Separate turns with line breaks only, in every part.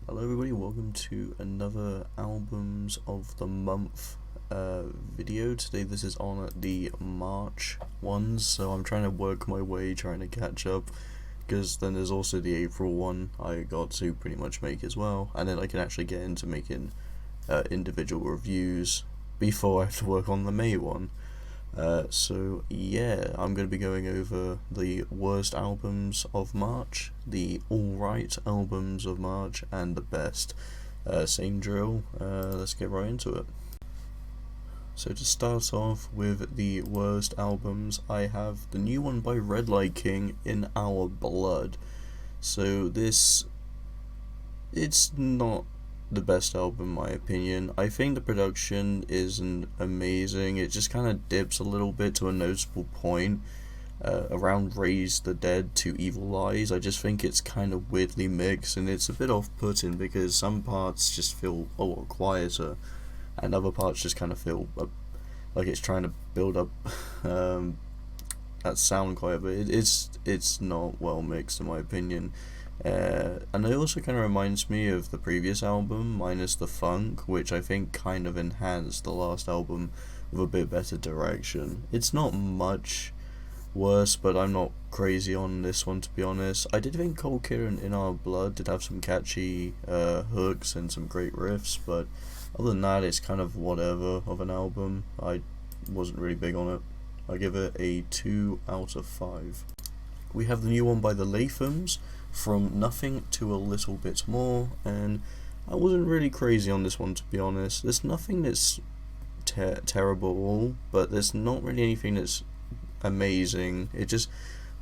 Hello everybody, welcome to another albums of the month video. Today this is on the March ones, so I'm trying to work my way, trying to catch up, because then there's also the April one I got to pretty much make as well, and then I can actually get into making individual reviews before I have to work on the May one. So yeah, I'm going to be going over the worst albums of March, the alright albums of March, and the best. Same drill, let's get right into it. So to start off with the worst albums, I have the new one by Redlight King, In Our Blood. So it's not the best album in my opinion. I think the production isn't amazing. It just kind of dips a little bit to a noticeable point around Raise the Dead to Evil Eyes. I just think it's kind of weirdly mixed, and it's a bit off-putting because some parts just feel a lot quieter and other parts just kind of feel like it's trying to build up that sound quite a bit. It's not well mixed in my opinion. And it also kind of reminds me of the previous album, minus the funk, which I think kind of enhanced the last album with a bit better direction. It's not much worse, but I'm not crazy on this one to be honest. I did think Cold Killer and In Our Blood did have some catchy hooks and some great riffs, but other than that, it's kind of whatever of an album. I wasn't really big on it. I give it a 2 out of 5. We have the new one by the Lathums, From Nothing to a Little Bit More, and I wasn't really crazy on this one to be honest. There's nothing that's terrible, but there's not really anything that's amazing.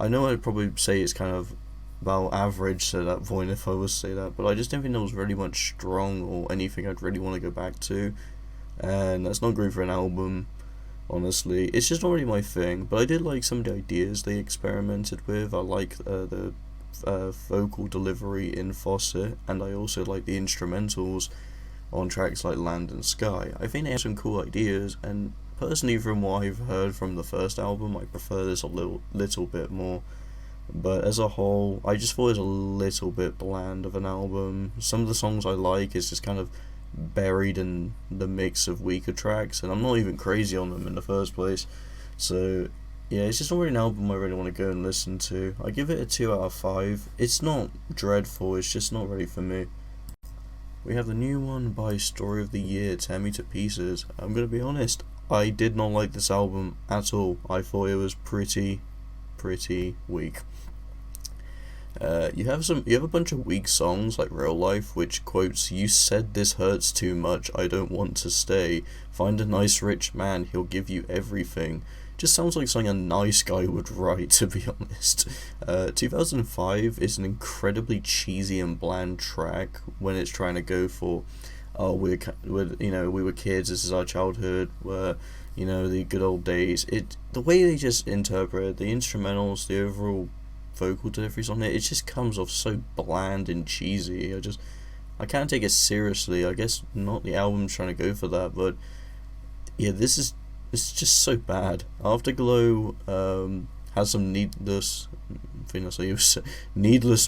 I know I'd probably say it's kind of about average to that point if I was to say that, but I just don't think there was really much strong or anything I'd really want to go back to, and that's not great for an album. Honestly, it's just not really my thing, but I did like some of the ideas they experimented with. I like the vocal delivery in Fawcett, and I also like the instrumentals on tracks like Land and Sky. I think they have some cool ideas, and personally from what I've heard from the first album, I prefer this a little bit more. But as a whole, I just thought it was a little bit bland of an album. Some of the songs I like is just kind of buried in the mix of weaker tracks, and I'm not even crazy on them in the first place. So yeah, it's just not really an album I really want to go and listen to. I give it a 2 out of 5. It's not dreadful, it's just not really for me. We have the new one by Story of the Year, Tear Me to Pieces. I'm gonna be honest, I did not like this album at all. I thought it was pretty weak. You have a bunch of weak songs like Real Life, which quotes, "You said this hurts too much, I don't want to stay. Find a nice rich man, he'll give you everything." Just sounds like something a nice guy would write, to be honest. 2005 is an incredibly cheesy and bland track when it's trying to go for, oh, we were kids, this is our childhood, the good old days. The way they just interpret the instrumentals, the overall vocal deliveries on it just comes off so bland and cheesy. I can't take it seriously. I guess not the album's trying to go for that, but yeah, it's just so bad. Afterglow has some needless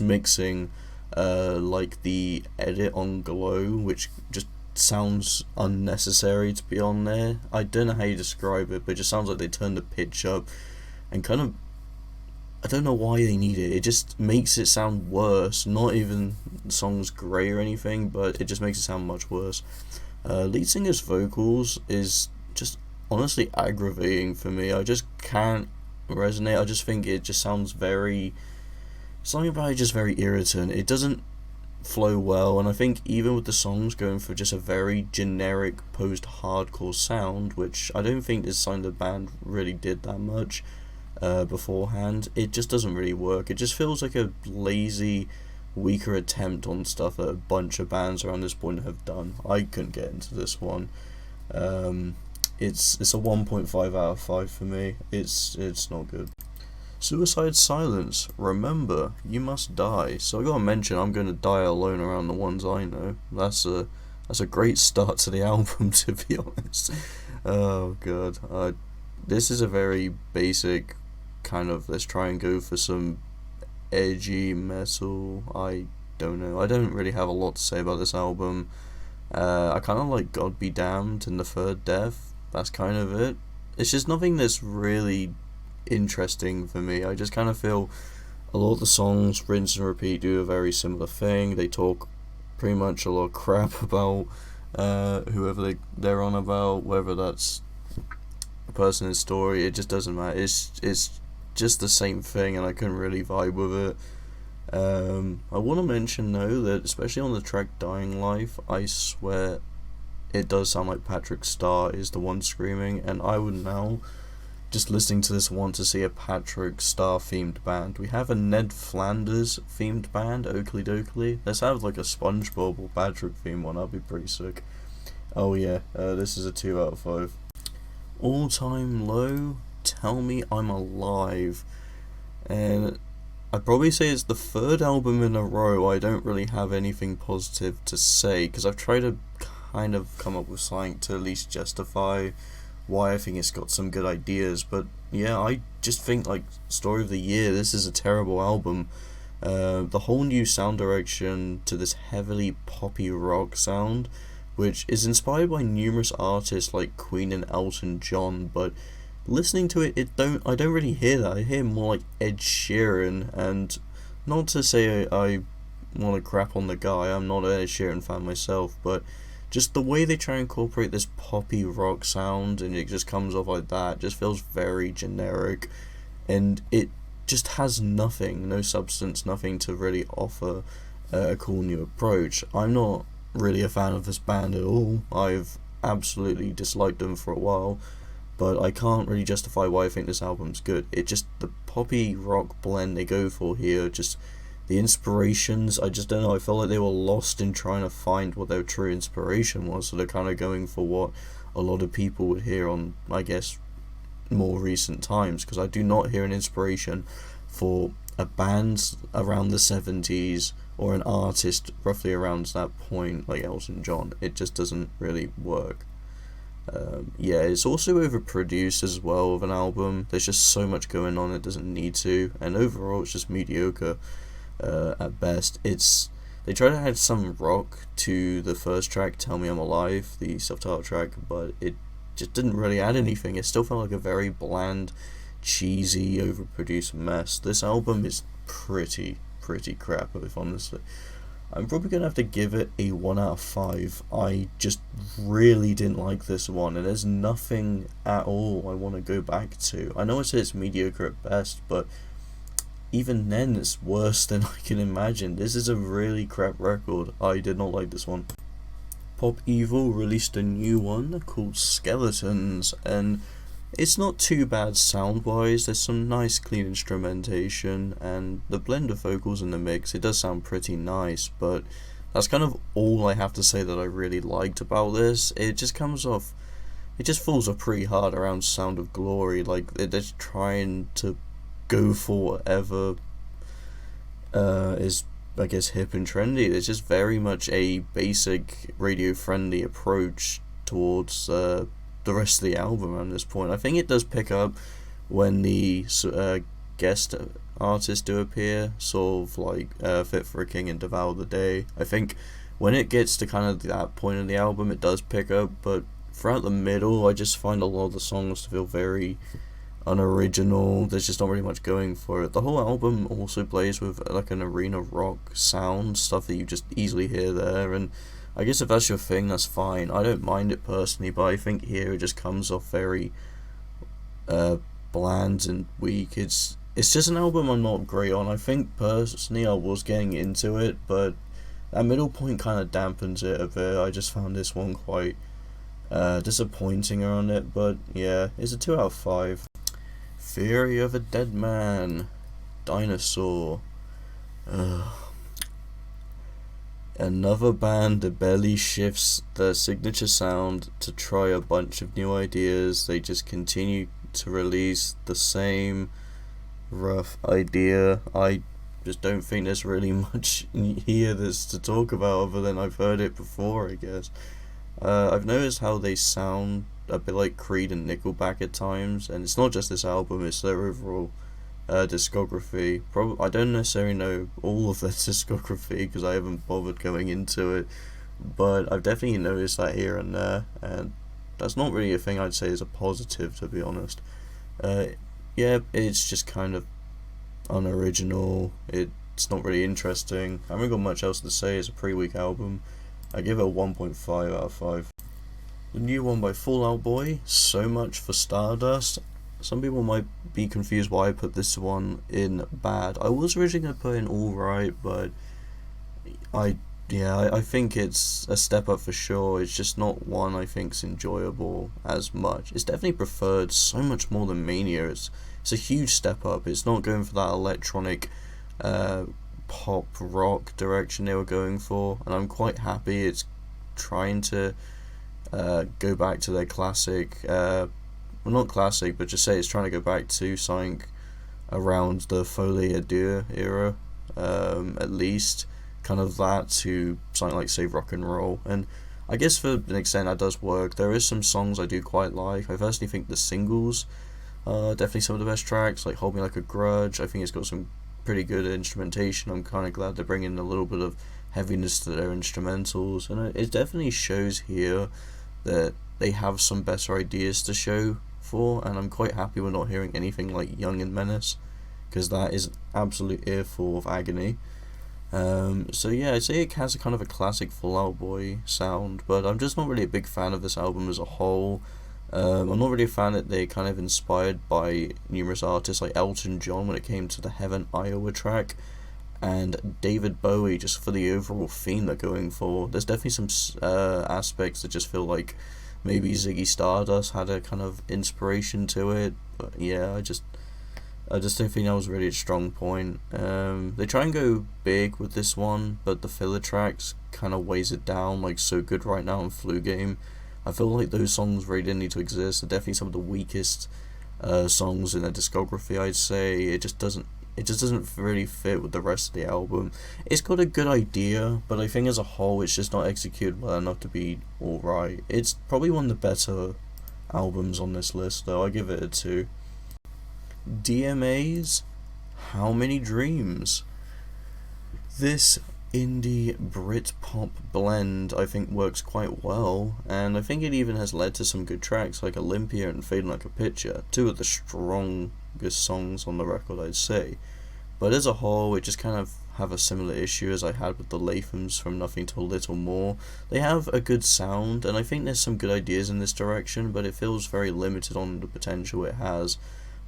mixing, like the edit on Glow, which just sounds unnecessary to be on there. I don't know how you describe it, but it just sounds like they turned the pitch up and kind of, I don't know why they need it. It just makes it sound worse. Not even the song's great or anything, but it just makes it sound much worse. Lead singer's vocals is just honestly aggravating for me. I just can't resonate. I just think it just sounds something about it just very irritant. It doesn't flow well, and I think even with the songs going for just a very generic post-hardcore sound, which I don't think this sign the band really did that much beforehand, it just doesn't really work. It just feels like a lazy, weaker attempt on stuff that a bunch of bands around this point have done. I couldn't get into this one. It's a 1.5 out of 5 for me. It's not good. Suicide Silence, Remember, You Must Die. So I gotta mention, I'm gonna die alone around the ones I know. That's a great start to the album, to be honest. Oh god. This is a very basic kind of, let's try and go for some edgy metal. I don't know. I don't really have a lot to say about this album. I kind of like God Be Damned and The Third Death. That's kind of it. It's just nothing that's really interesting for me. I just kind of feel a lot of the songs, rinse and repeat, do a very similar thing. They talk pretty much a lot of crap about whoever they're on about, whether that's a person in story. It just doesn't matter. It's just the same thing, and I couldn't really vibe with it. I want to mention though that especially on the track Dying Life, I swear it does sound like Patrick Starr is the one screaming, and I would now, just listening to this, want to see a Patrick Starr themed band. We have a Ned Flanders themed band, Oakley Dokley. Let's have like a SpongeBob or Patrick themed one, that'd be pretty sick. Oh yeah, this is a 2 out of 5. All Time Low, Tell Me I'm Alive. And I'd probably say it's the third album in a row I don't really have anything positive to say, because I've tried to kind of come up with something to at least justify why I think it's got some good ideas. But yeah, I just think like Story of the Year, this is a terrible album. The whole new sound direction to this heavily poppy rock sound, which is inspired by numerous artists like Queen and Elton John, but listening to it, I don't really hear that. I hear more like Ed Sheeran, and not to say I want to crap on the guy, I'm not an Ed Sheeran fan myself, but just the way they try and incorporate this poppy rock sound and it just comes off like that just feels very generic, and it just has nothing, no substance, nothing to really offer a cool new approach. I'm not really a fan of this band at all. I've absolutely disliked them for a while, but I can't really justify why I think this album's good. It just, the poppy rock blend they go for here, just the inspirations, I just don't know, I felt like they were lost in trying to find what their true inspiration was, so they're kind of going for what a lot of people would hear on, I guess, more recent times, because I do not hear an inspiration for a band around the 70s or an artist roughly around that point like Elton John. It just doesn't really work. Yeah, it's also overproduced as well of an album. There's just so much going on, it doesn't need to, and overall it's just mediocre at best. They try to add some rock to the first track, Tell Me I'm Alive, the self-titled track, but it just didn't really add anything. It still felt like a very bland, cheesy, overproduced mess. This album is pretty crap, if honestly. I'm probably going to have to give it a 1 out of 5. I just really didn't like this one, and there's nothing at all I want to go back to. I know I said it's mediocre at best, but even then it's worse than I can imagine. This is a really crap record. I did not like this one. Pop Evil released a new one called Skeletons, and it's not too bad sound-wise. There's some nice clean instrumentation, and the blend of vocals in the mix, it does sound pretty nice, but that's kind of all I have to say that I really liked about this. It just falls off pretty hard around Sound of Glory. Like, they're just trying to go for whatever is, I guess, hip and trendy. It's just very much a basic radio-friendly approach towards the rest of the album at this point. I think it does pick up when the guest artists do appear, sort of like Fit for a King and Devour the Day. I think when it gets to kind of that point in the album, it does pick up, but throughout the middle, I just find a lot of the songs to feel very unoriginal. There's just not really much going for it. The whole album also plays with like an arena rock sound, stuff that you just easily hear there, and I guess if that's your thing, that's fine. I don't mind it personally, but I think here it just comes off very bland and weak. It's just an album I'm not great on. I think personally I was getting into it, but that middle point kind of dampens it a bit. I just found this one quite disappointing on it, but yeah, it's a 2 out of 5. Theory of a Deadman, Dinosaur. Another band that barely shifts their signature sound to try a bunch of new ideas. They just continue to release the same rough idea. I just don't think there's really much here that's to talk about other than I've heard it before, I guess. I've noticed how they sound a bit like Creed and Nickelback at times, and it's not just this album, it's their overall discography. I don't necessarily know all of their discography because I haven't bothered going into it, but I've definitely noticed that here and there, and that's not really a thing I'd say is a positive, to be honest. Uh, yeah, it's just kind of unoriginal. It's not really interesting. I haven't got much else to say. It's a pretty weak album. I give it a 1.5 out of 5. The new one by Fall Out Boy, So Much for Stardust. Some people might be confused why I put this one in bad. I was originally going to put in alright, but I think it's a step up for sure. It's just not one I think's enjoyable as much. It's definitely preferred so much more than Mania. It's a huge step up. It's not going for that electronic pop rock direction they were going for, and I'm quite happy it's trying to go back to their classic, well, not classic, but just say it's trying to go back to something around the Folie à Deux era, at least, kind of that, to something like, say, rock and roll. And I guess for an extent that does work. There is some songs I do quite like. I personally think the singles are definitely some of the best tracks, like Hold Me Like a Grudge. I think it's got some pretty good instrumentation. I'm kind of glad they're bringing a little bit of heaviness to their instrumentals, and it definitely shows here that they have some better ideas to show for, and I'm quite happy we're not hearing anything like Young and Menace, because that is an absolute earful of agony. So yeah, I'd say it has a kind of a classic Fall Out Boy sound, but I'm just not really a big fan of this album as a whole. I'm not really a fan that they kind of inspired by numerous artists like Elton John when it came to the Heaven, Iowa track, and David Bowie just for the overall theme they're going for. There's definitely some aspects that just feel like maybe Ziggy Stardust had a kind of inspiration to it, but yeah, I just don't think that was really a strong point. They try and go big with this one, but the filler tracks kind of weighs it down, like So Good Right Now and Flu Game. I feel like those songs really didn't need to exist. They're definitely some of the weakest songs in their discography, I'd say. It just doesn't really fit with the rest of the album. It's got a good idea, but I think as a whole it's just not executed well enough to be alright. It's probably one of the better albums on this list, though. I give it a 2. DMA's How Many Dreams. This indie Britpop blend I think works quite well, and I think it even has led to some good tracks like Olympia and Fading Like a Picture, two of the strongest songs on the record, I'd say. But as a whole, it just kind of have a similar issue as I had with the Lathums from Nothing to a Little More. They have a good sound, and I think there's some good ideas in this direction, but it feels very limited on the potential it has.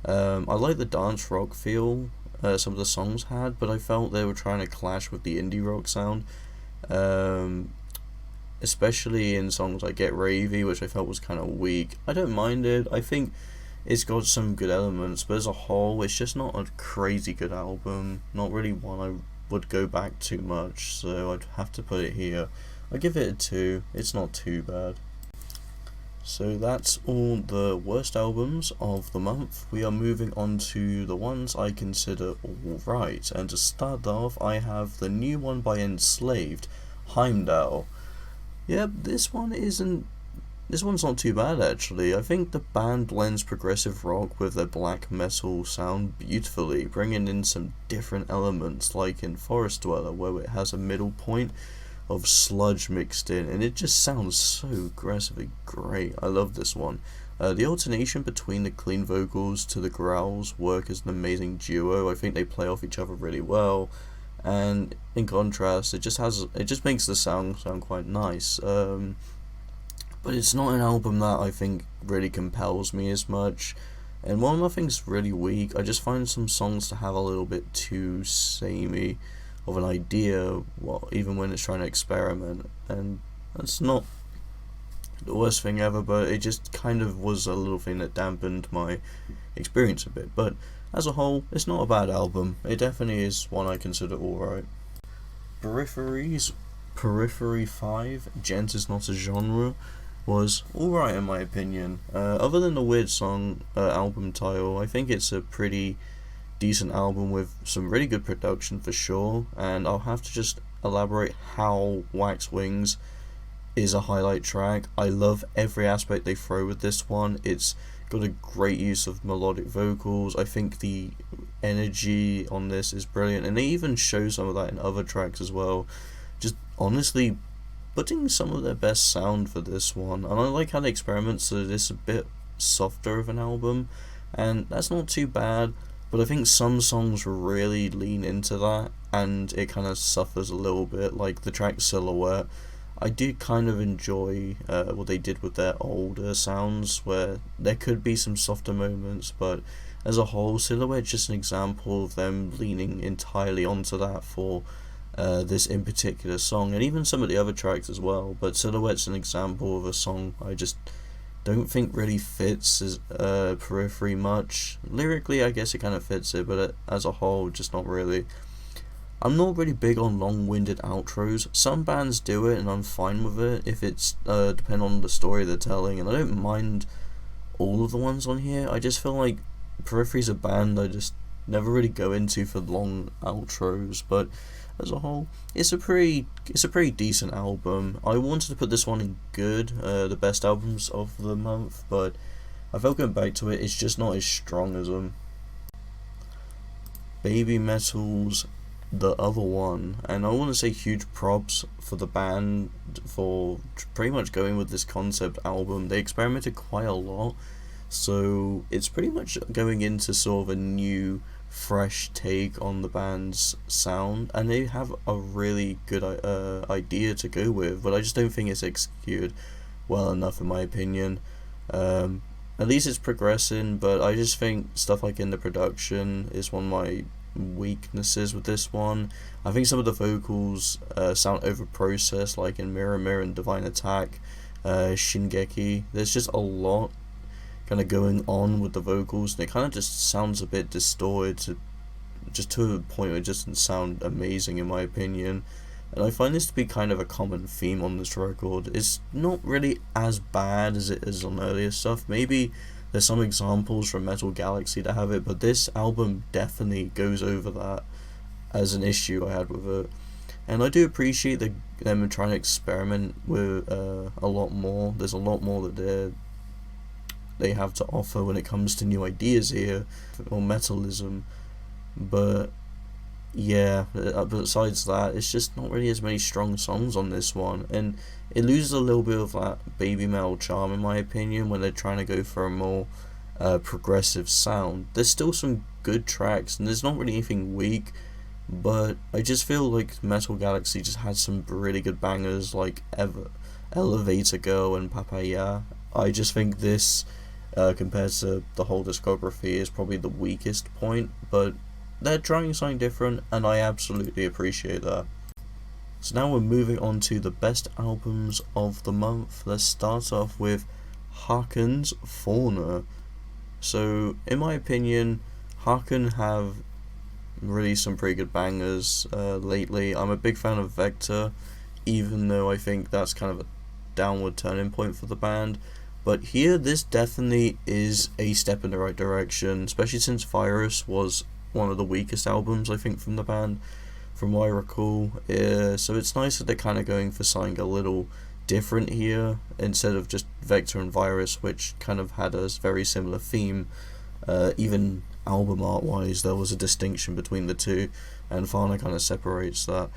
I like the dance rock feel some of the songs had, but I felt they were trying to clash with the indie rock sound, especially in songs like Get Ravey, which I felt was kind of weak. I don't mind it. I think it's got some good elements, but as a whole, it's just not a crazy good album. Not really one I would go back too much, so I'd have to put it here. I give it a 2. It's not too bad. So that's all the worst albums of the month. We are moving on to the ones I consider alright, and to start off I have the new one by Enslaved, Heimdal. Yep, this one's not too bad actually. I think the band blends progressive rock with their black metal sound beautifully, bringing in some different elements like in Forest Dweller, where it has a middle point of sludge mixed in, and it just sounds so aggressively great. I love this one. The alternation between the clean vocals to the growls work as an amazing duo. I think they play off each other really well, and in contrast, it just makes the sound quite nice. But it's not an album that I think really compels me as much. And while nothing's really weak, I just find some songs to have a little bit too samey of an idea, well, even when it's trying to experiment, and that's not the worst thing ever, but it just kind of was a little thing that dampened my experience a bit. But as a whole, it's not a bad album. It definitely is one I consider alright. Periphery 5, Djent Is Not a Genre, was alright in my opinion. Other than the weird song album title, I think it's a pretty decent album with some really good production for sure, and I'll have to just elaborate how Wax Wings is a highlight track. I love every aspect they throw with this one. It's got a great use of melodic vocals. I think the energy on this is brilliant, and they even show some of that in other tracks as well. Just honestly putting some of their best sound for this one, and I like how they experiment so that it's a bit softer of an album, and that's not too bad. But I think some songs really lean into that, and it kind of suffers a little bit. Like the track Silhouette, I did kind of enjoy what they did with their older sounds, where there could be some softer moments, but as a whole, Silhouette's just an example of them leaning entirely onto that for this in particular song, and even some of the other tracks as well. But Silhouette's an example of a song I just don't think really fits as Periphery much. Lyrically, I guess it kind of fits it, but as a whole, just not really. I'm not really big on long-winded outros. Some bands do it, and I'm fine with it if it's depend on the story they're telling, and I don't mind all of the ones on here. I just feel like Periphery's a band I just never really go into for long outros, but as a whole, it's a pretty decent album. I wanted to put this one in good, the best albums of the month, but I felt going back to it, it's just not as strong as them. BABYMETAL's The Other One, and I want to say huge props for the band for pretty much going with this concept album. They experimented quite a lot, so it's pretty much going into sort of a new, fresh take on the band's sound, and they have a really good idea to go with, but I just don't think it's executed well enough in my opinion. At least it's progressing, but I just think stuff like in the production is one of my weaknesses with this one. I think some of the vocals sound over-processed, like in Mirror Mirror and Divine Attack, Shingeki. There's just a lot kind of going on with the vocals, and it kind of just sounds a bit distorted, just to a point where it just doesn't sound amazing in my opinion. And I find this to be kind of a common theme on this record. It's not really as bad as it is on earlier stuff. Maybe there's some examples from Metal Galaxy that have it, but this album definitely goes over that as an issue I had with it. And I do appreciate them trying to experiment with a lot more. There's a lot more that they have to offer when it comes to new ideas here, or metalism. But yeah, besides that, it's just not really as many strong songs on this one, and it loses a little bit of that BABYMETAL charm in my opinion when they're trying to go for a more progressive sound. There's still some good tracks, and there's not really anything weak, but I just feel like Metal Galaxy just had some really good bangers like Elevator Girl and Papaya. I just think this, compared to the whole discography, is probably the weakest point, but they're trying something different, and I absolutely appreciate that. So now we're moving on to the best albums of the month. Let's start off with Haken's Fauna. So, in my opinion, Haken have released some pretty good bangers lately. I'm a big fan of Vector, even though I think that's kind of a downward turning point for the band. But here, this definitely is a step in the right direction, especially since Virus was one of the weakest albums, I think, from the band, from what I recall. So it's nice that they're kind of going for something a little different here, instead of just Vector and Virus, which kind of had a very similar theme. Even album art wise, there was a distinction between the two, and Fauna kind of separates that.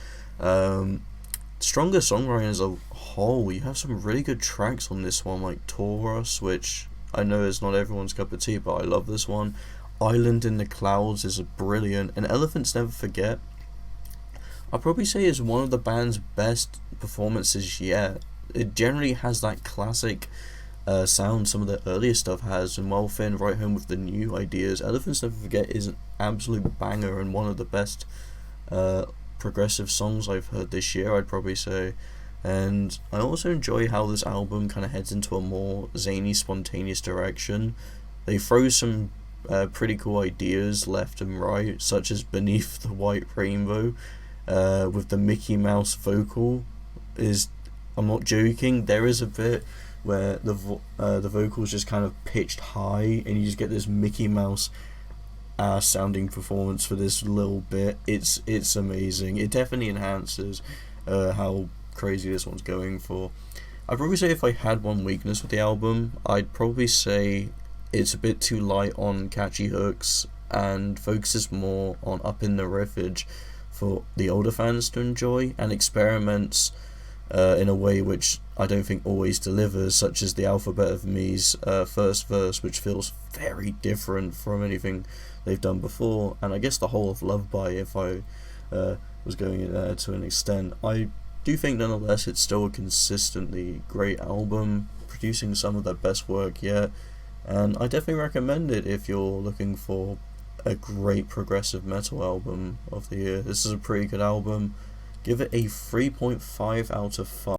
Stronger songwriting as a whole, you have some really good tracks on this one, like Taurus, which I know is not everyone's cup of tea, but I love this one. Island in the Clouds is brilliant, and Elephants Never Forget, I'll probably say, is one of the band's best performances yet. It generally has that classic sound some of the earlier stuff has, and while Finn right home with the new ideas, Elephants Never Forget is an absolute banger and one of the best progressive songs I've heard this year, I'd probably say. And I also enjoy how this album kind of heads into a more zany, spontaneous direction. They throw some pretty cool ideas left and right, such as Beneath the White Rainbow, with the Mickey Mouse vocal. I'm not joking, there is a bit where the vocals just kind of pitched high, and you just get this Mickey Mouse sounding performance for this little bit. It's amazing. It definitely enhances how crazy this one's going for. I'd probably say if I had one weakness with the album, I'd probably say it's a bit too light on catchy hooks. and focuses more on upping the riffage for the older fans to enjoy, and experiments in a way which I don't think always delivers, such as the Alphabet of Me's first verse, which feels very different from anything they've done before, and I guess the whole of Love By, if I was going in there to an extent. I do think nonetheless it's still a consistently great album, producing some of their best work yet, and I definitely recommend it if you're looking for a great progressive metal album of the year. This is a pretty good album. Give it a 3.5 out of 5.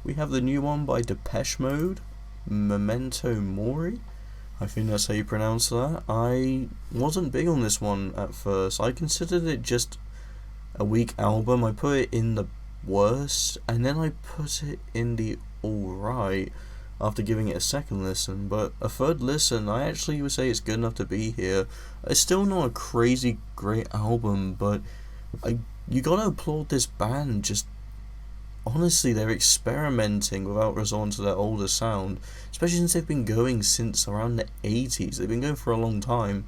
We have the new one by Depeche Mode, Memento Mori. I think that's how you pronounce that. I wasn't big on this one at first. I considered it just a weak album. I put it in the worst, and then I put it in the alright after giving it a second listen, but a third listen I actually would say it's good enough to be here. It's still not a crazy great album, but you gotta applaud this band. Just honestly, they're experimenting without resorting to their older sound, especially since they've been going since around the 80s. They've been going for a long time,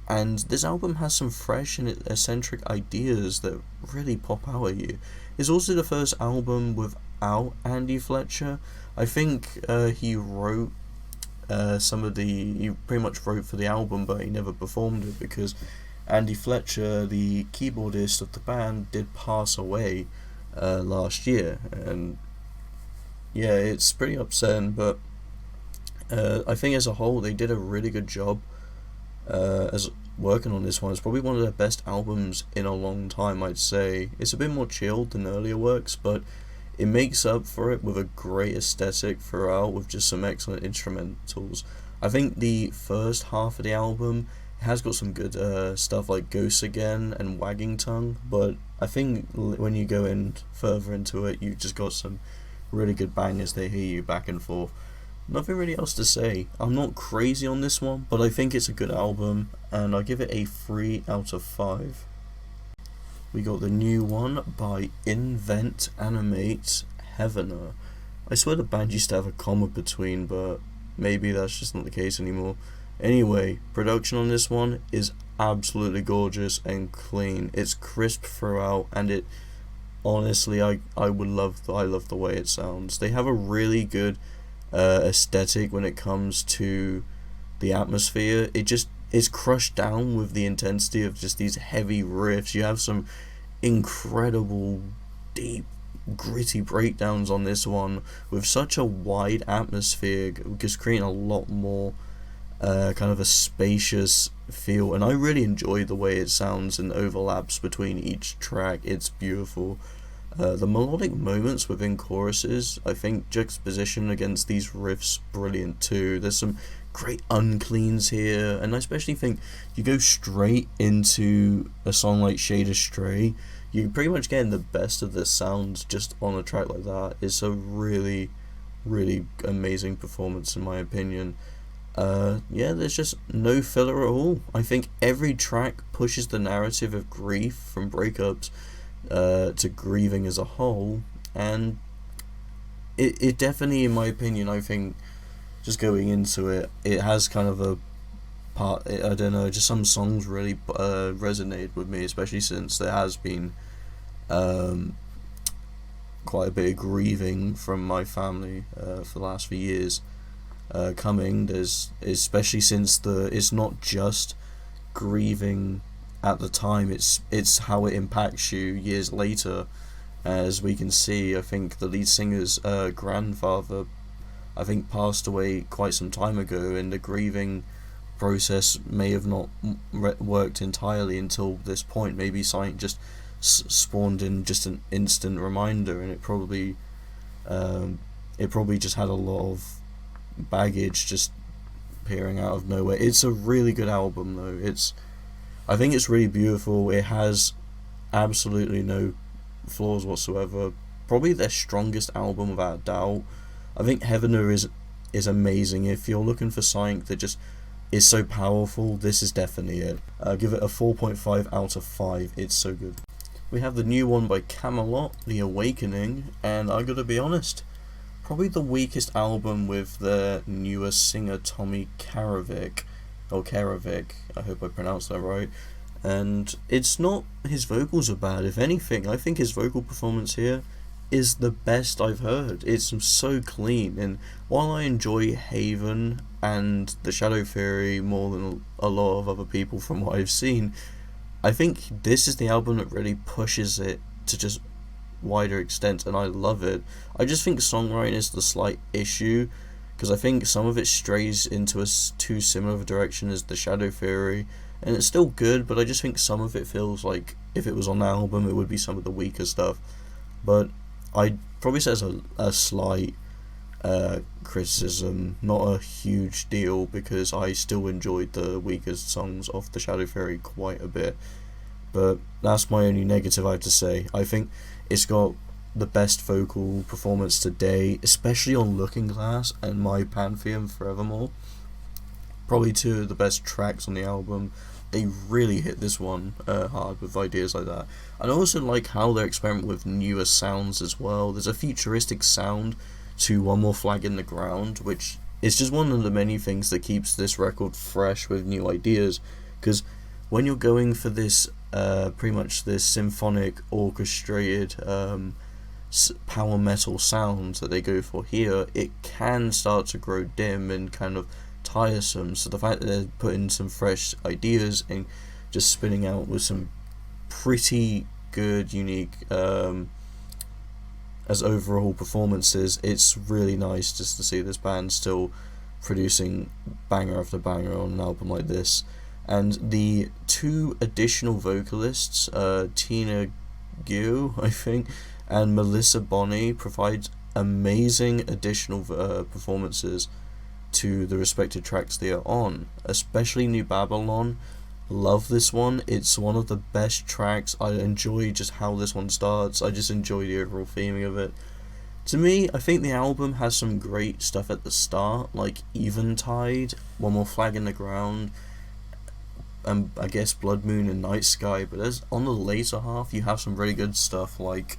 and this album has some fresh and eccentric ideas that really pop out at you. It's also the first album without Andy Fletcher. I think he wrote he pretty much wrote for the album, but he never performed it because Andy Fletcher, the keyboardist of the band, did pass away last year, and yeah, it's pretty upsetting, but I think as a whole they did a really good job as working on this one. It's probably one of their best albums in a long time, I'd say. It's a bit more chilled than earlier works, but it makes up for it with a great aesthetic throughout, with just some excellent instrumentals. I think the first half of the album has got some good stuff like Ghosts Again and Wagging Tongue, but I think when you go in further into it, you've just got some really good bangers. They hear you back and forth. Nothing really else to say. I'm not crazy on this one, but I think it's a good album, and I give it a 3 out of 5. We got the new one by Invent Animate, Heavener. I swear the band used to have a comma between, but maybe that's just not the case anymore. Anyway, production on this one is absolutely gorgeous and clean. It's crisp throughout, and it honestly, I love the way it sounds. They have a really good aesthetic when it comes to the atmosphere. It's crushed down with the intensity of just these heavy riffs. You have some incredible, deep, gritty breakdowns on this one with such a wide atmosphere, just creating a lot more kind of a spacious feel, and I really enjoy the way it sounds and overlaps between each track. It's beautiful. The melodic moments within choruses, I think juxtaposition against these riffs, brilliant too. There's some great uncleans here, and I especially think you go straight into a song like Shade Astray, you're pretty much getting the best of the sounds just on a track like that. It's a really, really amazing performance in my opinion. There's just no filler at all. I think every track pushes the narrative of grief from breakups to grieving as a whole, and it definitely, in my opinion, I think just going into it, it has kind of a part, I don't know, just some songs really resonate with me, especially since there has been quite a bit of grieving from my family for the last few years coming. There's, especially since it's not just grieving at the time, it's how it impacts you years later. As we can see, I think the lead singer's grandfather, I think, passed away quite some time ago, and the grieving process may have not worked entirely until this point. Maybe something just spawned in just an instant reminder, and it probably just had a lot of baggage just appearing out of nowhere. It's a really good album though. I think it's really beautiful. It has absolutely no flaws whatsoever. Probably their strongest album without a doubt. I think Heavener is amazing. If you're looking for something that just is so powerful, this is definitely it. Give it a 4.5 out of 5. It's so good. We have the new one by Camelot, The Awakening, and I gotta be honest, probably the weakest album with their newer singer Tommy Karavik. or Kerovic, I hope I pronounced that right. And it's not his vocals are bad. If anything, I think his vocal performance here is the best I've heard. It's so clean, and while I enjoy Haven and the Shadow Theory more than a lot of other people from what I've seen, I think this is the album that really pushes it to just wider extent, and I love it. I just think songwriting is the slight issue, because I think some of it strays into a too similar of a direction as the Shadow Theory, and it's still good, but I just think some of it feels like if it was on the album, it would be some of the weaker stuff. But I'd probably say it's a slight criticism, not a huge deal, because I still enjoyed the weakest songs of the Shadow Theory quite a bit. But that's my only negative I have to say. I think it's got the best vocal performance today, especially on Looking Glass and My Pantheon Forevermore. Probably two of the best tracks on the album. They really hit this one hard with ideas like that. And I also like how they experiment with newer sounds as well. There's a futuristic sound to One More Flag in the Ground, which is just one of the many things that keeps this record fresh with new ideas. Because when you're going for this, pretty much this symphonic, orchestrated, power metal sound that they go for here, it can start to grow dim and kind of tiresome. So the fact that they're putting some fresh ideas and just spinning out with some pretty good, unique as overall performances, it's really nice just to see this band still producing banger after banger on an album like this. And the two additional vocalists, Tina Guo, I think, and Melissa Bonney, provide amazing additional performances to the respective tracks they are on, especially New Babylon. Love this one. It's one of the best tracks. I enjoy just how this one starts. I just enjoy the overall theming of it. To me, I think the album has some great stuff at the start, like Eventide, One More Flag in the Ground, and I guess Blood Moon and Night Sky. But as on the later half, you have some really good stuff like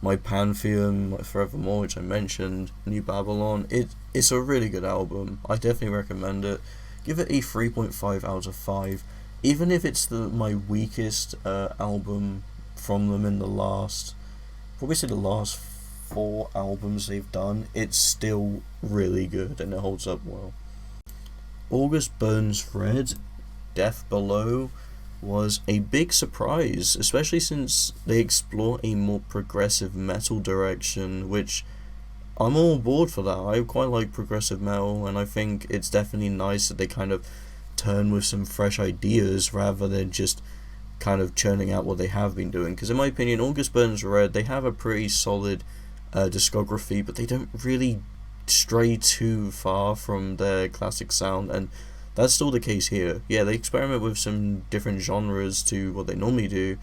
My Pantheon Forevermore, which I mentioned, New Babylon. It's a really good album. I definitely recommend it. Give it a 3.5 out of 5. Even if it's my weakest album from them in the last, probably say the last 4 albums they've done, it's still really good and it holds up well. August Burns Red, Death Below, was a big surprise, especially since they explore a more progressive metal direction, which I'm all on board for that. I quite like progressive metal, and I think it's definitely nice that they kind of turn with some fresh ideas rather than just kind of churning out what they have been doing. Because in my opinion, August Burns Red, they have a pretty solid discography, but they don't really stray too far from their classic sound, and that's still the case here. Yeah, they experiment with some different genres to what they normally do,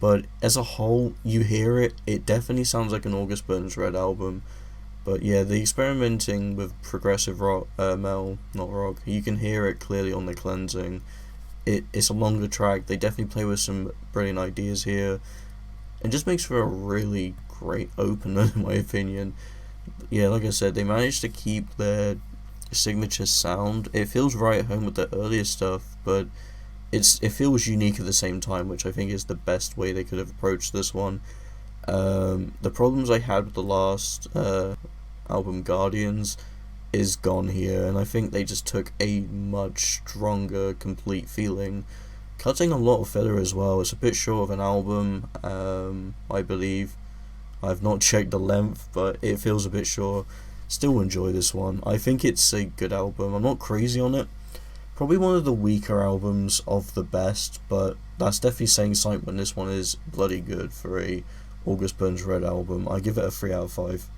but as a whole, you hear it, it definitely sounds like an August Burns Red album. But yeah, the experimenting with progressive rock, metal, not rock, you can hear it clearly on The Cleansing. It's a longer track, they definitely play with some brilliant ideas here, and just makes for a really great opener in my opinion. Yeah, like I said, they managed to keep their signature sound. It feels right at home with the earlier stuff, but it feels unique at the same time, which I think is the best way they could have approached this one. The problems I had with the last album, Guardians, is gone here, and I think they just took a much stronger, complete feeling, cutting a lot of filler as well. It's a bit short of an album, I believe. I've not checked the length, but it feels a bit short. Still enjoy this one. I think it's a good album. I'm not crazy on it. Probably one of the weaker albums of the best, but that's definitely saying something when this one is bloody good for a August Burns Red album. I give it a 3 out of 5.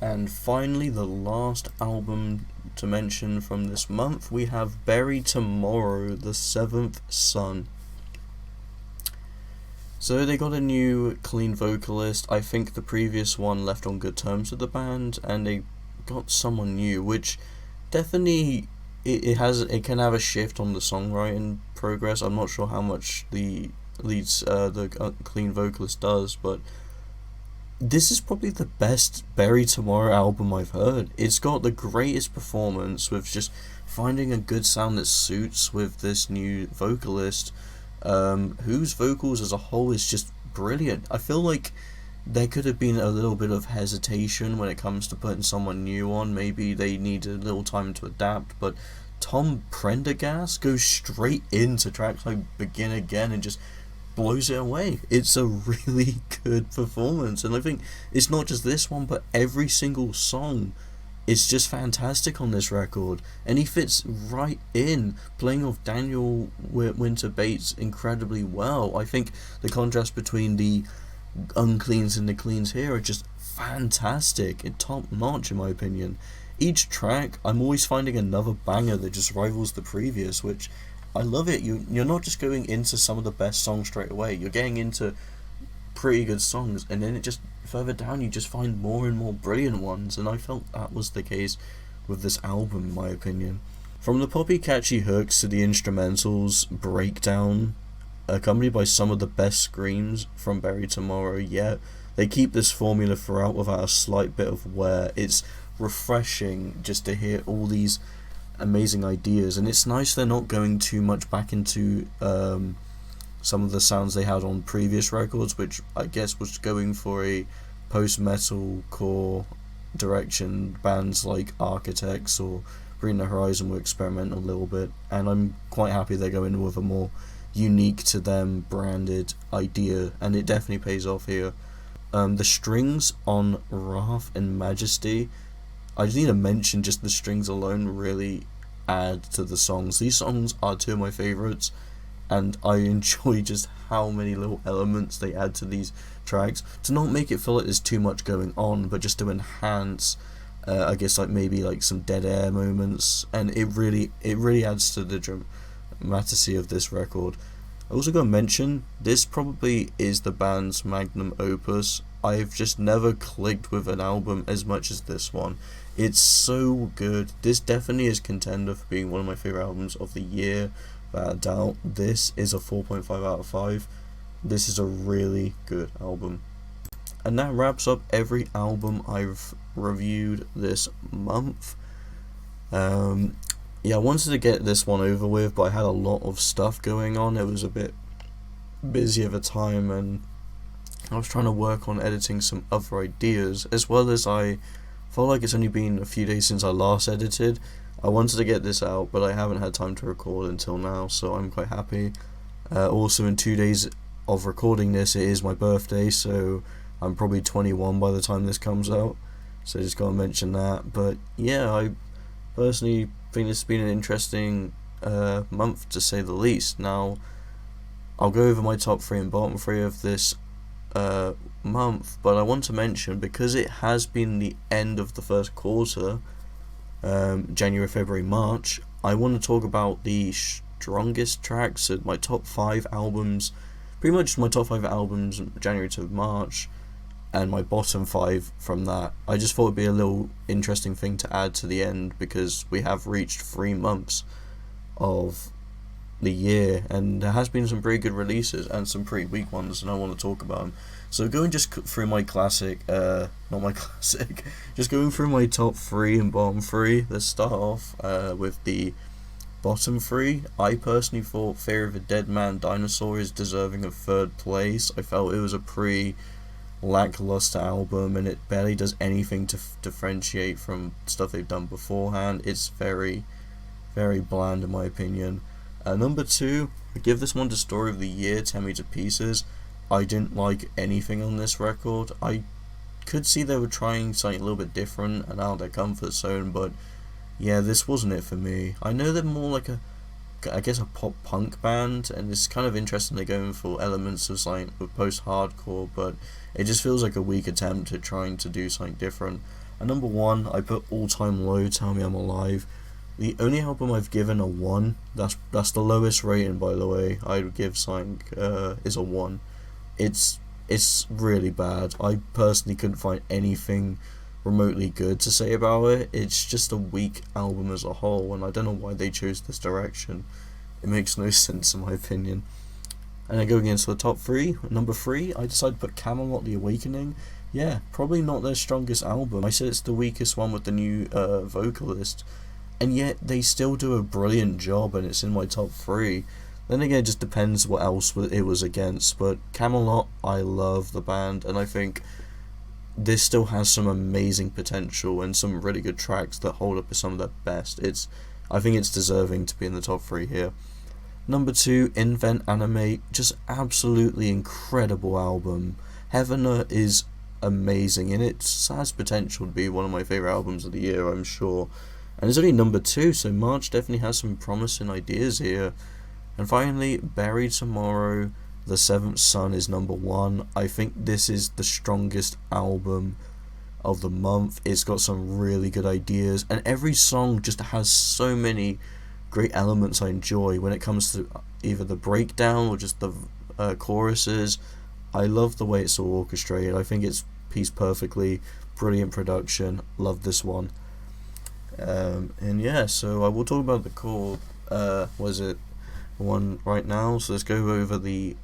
And finally, the last album to mention from this month, we have Bury Tomorrow, The Seventh Son. So they got a new clean vocalist. I think the previous one left on good terms with the band, and they got someone new, which definitely it can have a shift on the songwriting progress. I'm not sure how much the clean vocalist does, but this is probably the best Bury Tomorrow album I've heard. It's got the greatest performance with just finding a good sound that suits with this new vocalist, whose vocals as a whole is just brilliant. I feel like there could have been a little bit of hesitation when it comes to putting someone new on. Maybe they needed a little time to adapt, but Tom Prendergast goes straight into tracks like Begin Again and just blows it away. It's a really good performance, and I think it's not just this one, but every single song is just fantastic on this record, and he fits right in, playing off Daniel Winter Bates incredibly well. I think the contrast between the uncleans and the cleans here are just fantastic and top notch in my opinion. Each track, I'm always finding another banger that just rivals the previous, which I love it. You're not just going into some of the best songs straight away. You're getting into pretty good songs, and then it just further down you just find more and more brilliant ones, and I felt that was the case with this album in my opinion. From the poppy catchy hooks to the instrumentals breakdown, accompanied by some of the best screams from Bury Tomorrow yet, they keep this formula throughout without a slight bit of wear. It's refreshing just to hear all these amazing ideas, and it's nice they're not going too much back into some of the sounds they had on previous records, which I guess was going for a post-metal core direction. Bands like Architects or Bring the Horizon were experimenting a little bit, and I'm quite happy they're going with a more unique to them branded idea, and it definitely pays off here. The strings on Wrath and Majesty, I just need to mention just the strings alone really add to the songs. These songs are two of my favourites, and I enjoy just how many little elements they add to these tracks to not make it feel like there's too much going on, but just to enhance I guess like maybe like some dead air moments, and it really adds to the dramaticity of this record. I also got to mention, this probably is the band's magnum opus. I've just never clicked with an album as much as this one. It's so good. This definitely is contender for being one of my favourite albums of the year, without a doubt. This is a 4.5 out of 5. This is a really good album. And that wraps up every album I've reviewed this month. Yeah, I wanted to get this one over with, but I had a lot of stuff going on. It was a bit busy at the time, and I was trying to work on editing some other ideas, as well as I felt like it's only been a few days since I last edited. I wanted to get this out, but I haven't had time to record until now, so I'm quite happy. Also, in 2 days of recording this, it is my birthday, so I'm probably 21 by the time this comes out, so just gotta mention that. But yeah, I personally think this has been an interesting month to say the least. Now, I'll go over my top 3 and bottom 3 of this month, but I want to mention, because it has been the end of the first quarter, January, February, March, I want to talk about the strongest tracks, so my top 5 albums, pretty much my top 5 albums January to March, and my bottom 5 from that. I just thought it'd be a little interesting thing to add to the end, because we have reached 3 months of the year, and there has been some pretty good releases and some pretty weak ones, and I want to talk about them. So going just through my classic, not my classic, just going through my top 3 and bottom 3. Let's start off with the bottom 3. I personally thought Fear of a Deadman Dinosaur is deserving of 3rd place. I felt it was a pretty lackluster album, and it barely does anything to differentiate from stuff they've done beforehand. It's very, very bland in my opinion. Number 2, I give this one to Story of the Year, Tear Me to Pieces. I didn't like anything on this record. I could see they were trying something a little bit different and out of their comfort zone, but yeah, this wasn't it for me. I know they're more like a pop punk band, and it's kind of interesting they're going for elements of something with post-hardcore, but it just feels like a weak attempt at trying to do something different. And number 1, I put All Time Low, Tell Me I'm Alive. The only album I've given a 1, that's the lowest rating, by the way. I would give something is a 1. It's really bad. I personally couldn't find anything remotely good to say about it. It's just a weak album as a whole, and I don't know why they chose this direction. It makes no sense in my opinion. And then going into the top three, number three, I decided to put Camelot the Awakening. Yeah, probably not their strongest album. I said it's the weakest one with the new vocalist, and yet they still do a brilliant job, and it's in my top three. Then again, it just depends what else it was against. But Camelot, I love the band, and I think this still has some amazing potential and some really good tracks that hold up as some of their best. I think it's deserving to be in the top three here. Number two, Animate, just absolutely incredible album. Heavener is amazing, and it has potential to be one of my favourite albums of the year, I'm sure. And it's only number two, so March definitely has some promising ideas here. And finally, Buried Tomorrow, The Seventh Son is number one. I think this is the strongest album of the month. It's got some really good ideas, and every song just has so many great elements I enjoy when it comes to either the breakdown or just the choruses. I love the way it's all orchestrated. I think it's pieced perfectly. Brilliant production. Love this one. And yeah, so I will talk about the core one right now. So let's go over the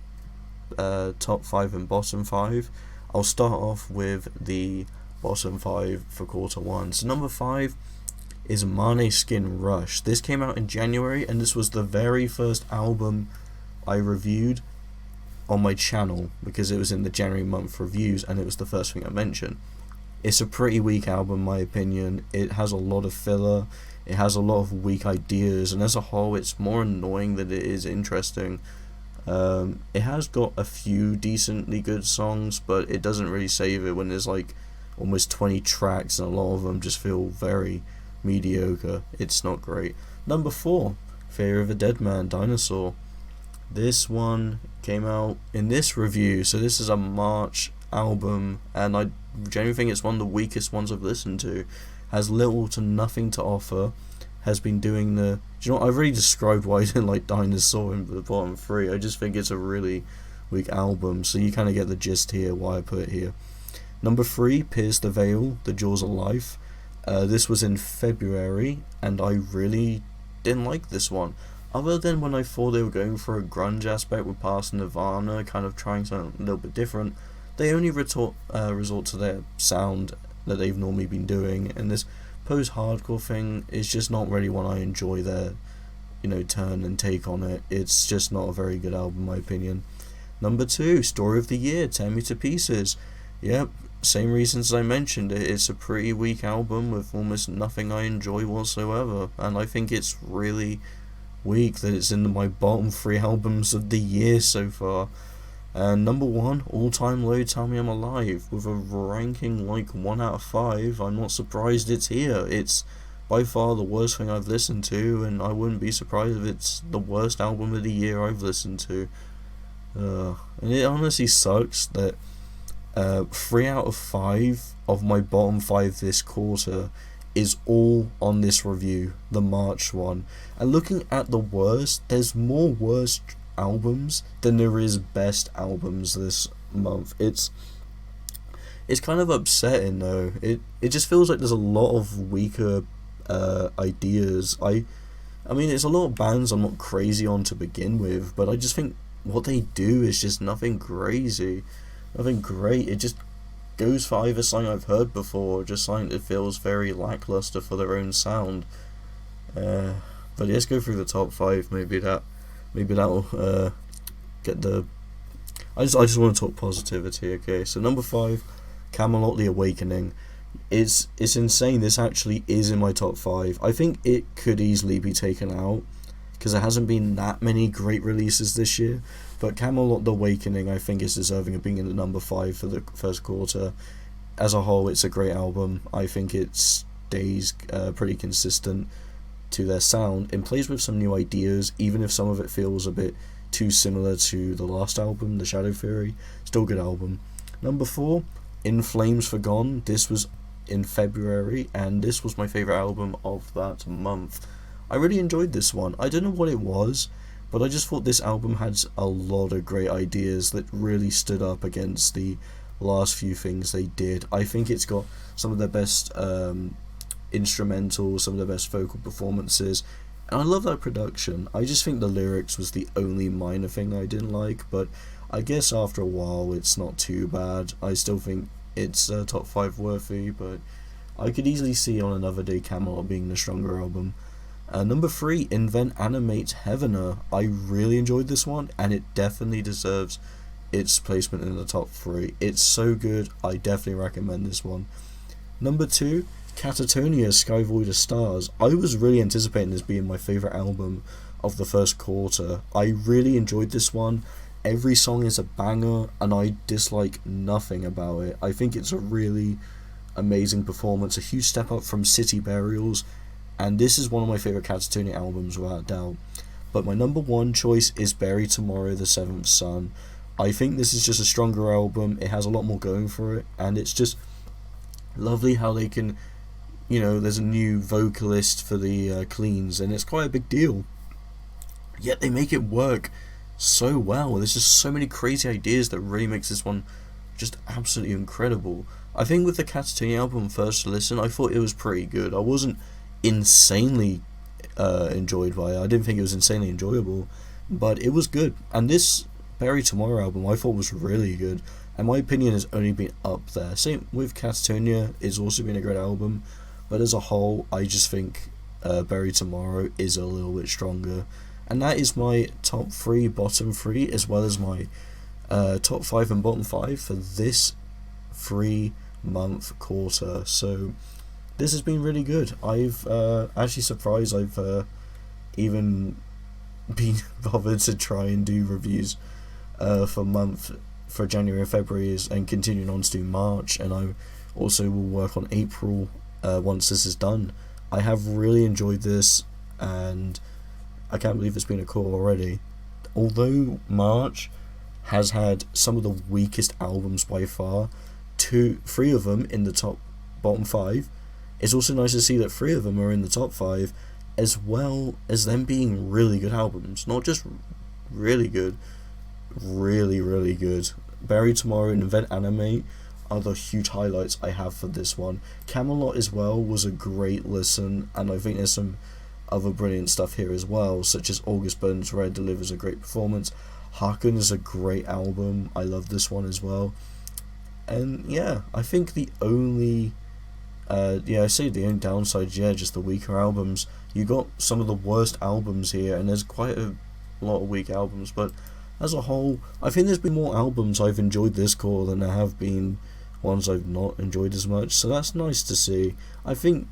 top five and bottom five. I'll start off with the bottom five for quarter one. So number five is Måneskin Rush. This came out in January, and this was the very first album I reviewed on my channel because it was in the January month reviews, and it was the first thing I mentioned. It's a pretty weak album in my opinion. It has a lot of filler, it has a lot of weak ideas, and as a whole it's more annoying than it is interesting. It has got a few decently good songs, but it doesn't really save it when there's like almost 20 tracks and a lot of them just feel very mediocre. It's not great. Number four, Fear of a Deadman, Dinosaur. This one came out in this review, so this is a March album, and I genuinely think it's one of the weakest ones I've listened to. Has little to nothing to offer. Has been doing the... Do you know what? I've already described why I didn't like Dinosaur in the bottom three. I just think it's a really weak album, so you kind of get the gist here why I put it here. Number three, Pierce the Veil, The Jaws of Life. This was in February, and I really didn't like this one. Other than when I thought they were going for a grunge aspect with past Nirvana, kind of trying something a little bit different, they only resort to their sound that they've normally been doing, and this post-hardcore thing is just not really one I enjoy their, turn and take on it. It's just not a very good album in my opinion. Number two, Story of the Year, Tear Me to Pieces. Yep, same reasons as I mentioned. It's a pretty weak album with almost nothing I enjoy whatsoever, and I think it's really weak that it's in my bottom three albums of the year so far. And number one, All Time Low, Tell Me I'm Alive, with a ranking like 1 out of 5. I'm not surprised it's here. It's by far the worst thing I've listened to, and I wouldn't be surprised if it's the worst album of the year I've listened to. And it honestly sucks that 3 out of 5 of my bottom 5 this quarter is all on this review, the March one. And looking at the worst, there's more worst albums than there is best albums this month. It's kind of upsetting though. It just feels like there's a lot of weaker ideas. I mean, it's a lot of bands I'm not crazy on to begin with, but I just think what they do is just nothing crazy, nothing great. It just goes for either something I've heard before or just something that feels very lackluster for their own sound. But let's go through the top 5. Maybe that'll get the... I just want to talk positivity, okay? So number 5, Camelot the Awakening. It's insane. This actually is in my top 5. I think it could easily be taken out because there hasn't been that many great releases this year. But Camelot the Awakening, I think, is deserving of being in the number 5 for the first quarter. As a whole, it's a great album. I think it stays pretty consistent to their sound and plays with some new ideas, even if some of it feels a bit too similar to the last album, The Shadow Theory. Still a good album. Number 4, In Flames for Gone. This was in February, and this was my favourite album of that month. I really enjoyed this one. I don't know what it was, but I just thought this album had a lot of great ideas that really stood up against the last few things they did. I think it's got some of their best instrumentals, some of the best vocal performances. And I love that production. I just think the lyrics was the only minor thing I didn't like, but I guess after a while it's not too bad. I still think it's top 5 worthy, but I could easily see on another day Camelot being the stronger album. Number 3, Invent Animate Heavener. I really enjoyed this one, and it definitely deserves its placement in the top 3. It's so good, I definitely recommend this one. Number 2, Catatonia Sky Void of Stars. I was really anticipating this being my favourite album of the first quarter. I really enjoyed this one. Every song is a banger, and I dislike nothing about it. I think it's a really amazing performance, a huge step up from City Burials, and this is one of my favourite Catatonia albums without doubt. But my number 1 choice is Bury Tomorrow, The Seventh Son. I think this is just a stronger album, it has a lot more going for it, and it's just lovely how they can, there's a new vocalist for the cleans, and it's quite a big deal. Yet they make it work so well. There's just so many crazy ideas that really makes this one just absolutely incredible. I think with the Catatonia album first listen, I thought it was pretty good. I wasn't insanely enjoyed by it. I didn't think it was insanely enjoyable, but it was good. And this Bury Tomorrow album I thought was really good, and my opinion has only been up there. Same with Catatonia, it's also been a great album, but as a whole I just think Bury Tomorrow is a little bit stronger. And that is my top 3, bottom 3, as well as my top 5 and bottom 5 for this 3-month quarter. So this has been really good. I've actually surprised I've even been bothered to try and do reviews for January and February, and continuing on to do March, and I also will work on April once this is done. I have really enjoyed this, and I can't believe it's been a quarter already. Although March has had some of the weakest albums by far, 3 of them in the bottom 5. It's also nice to see that 3 of them are in the top 5, as well as them being really good albums. Not just really good, really, really good. Bury Tomorrow and Invent Animate are the huge highlights I have for this one. Camelot as well was a great listen, and I think there's some other brilliant stuff here as well, such as August Burns Red delivers a great performance. Haken is a great album, I love this one as well. And yeah, I think the only I say the only downside, just the weaker albums. You got some of the worst albums here, and there's quite a lot of weak albums, but as a whole, I think there's been more albums I've enjoyed this quarter than there have been ones I've not enjoyed as much, so that's nice to see. I think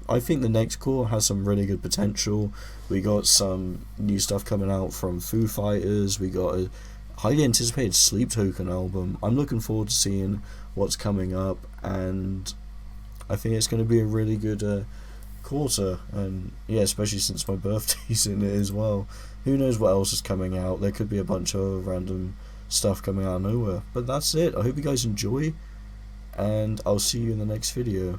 the next quarter has some really good potential. We got some new stuff coming out from Foo Fighters, we got a highly anticipated Sleep Token album. I'm looking forward to seeing what's coming up, and I think it's going to be a really good quarter, and yeah, especially since my birthday's in it as well. Who knows what else is coming out? There could be a bunch of random stuff coming out of nowhere. But that's it. I hope you guys enjoy, and I'll see you in the next video.